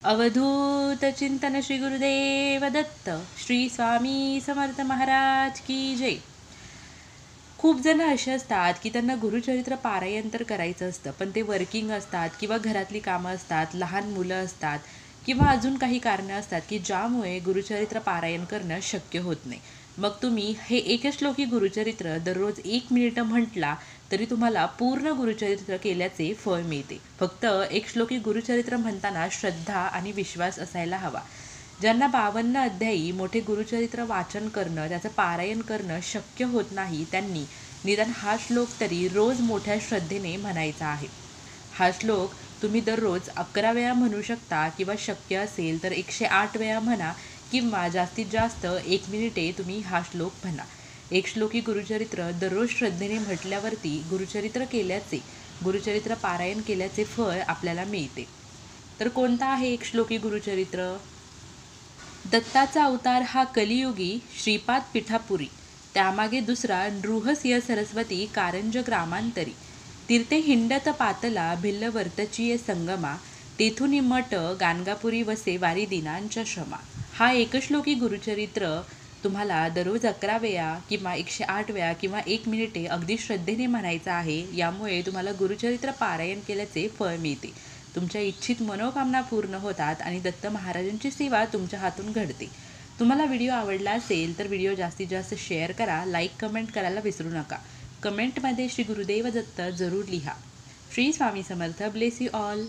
अवधूत चिंतन श्री गुरुदेव दत्त श्री स्वामी समर्थ महाराज की जय. खूप जण असे असतात की त्यांना गुरुचरित्र पारायण तर करायचं असतं, पण ते वर्किंग असतात किंवा घरातली कामं असतात, लहान मुलं असतात किंवा अजून काही कारणं असतात की ज्यामुळे गुरुचरित्र पारायण करणं शक्य होत नाही. मग तुम्ही हे एकश्लोकी गुरुचरित्र दररोज 1 मिनिट म्हटला तरी तुम्हाला पूर्ण गुरुचरित्र केल्याचे फळ मिळते. फक्त एक श्लोकी गुरुचरित्र म्हणताना श्रद्धा आणि विश्वास असायला हवा. ज्यांना 52 अध्यायी मोठे गुरुचरित्र वाचन करणं, त्याचं पारायण करणं शक्य होत नाही, त्यांनी निदान हा श्लोक तरी रोज मोठ्या श्रद्धेने म्हणायचा आहे. हा श्लोक तुम्ही दररोज 11 वेळा म्हणू शकता किंवा शक्य असेल तर 108 वेळा म्हणा किंवा जास्तीत जास्त 1 मिनिटे तुम्ही हा श्लोक म्हणा. एक श्लोकी गुरुचरित्र दररोज श्रद्धेने म्हटल्यावरती गुरुचरित्र पारायण केल्याचे फळ आपल्याला मिळते. तर कोणता आहे एक श्लोकी गुरुचरित्र? दत्ताचा अवतार हा कलियुगी श्रीपाद पिठापुरी, त्यामागे दुसरा नृहसिंह सरस्वती कारंज ग्रामांतरी, तीर्थे हिंडत पातला भिल्ल वर्तचीये संगमा, तेथुनी मठ गाणगापुरी वसे वारी दिनांच्या श्रमा. हा एकश्लोकी गुरुचरित्र तुम्हाला दररोज 11 वेळा किंवा 108 वेळा किंवा 1 मिनिटे अगदी श्रद्धेने म्हणायचा आहे. यामुळे तुम्हाला गुरुचरित्र पारायण केल्याचे फळ मिळते, तुमच्या इच्छित मनोकामना पूर्ण होतात आणि दत्त महाराजांची सेवा तुमच्या हातून घडते. तुम्हाला व्हिडिओ आवडला असेल तर व्हिडिओ जास्तीत जास्त शेअर करा, लाईक कमेंट करायला विसरू नका. कमेंटमध्ये श्री गुरुदेव दत्त जरूर लिहा. Shri Swami Samarth. Bless you all.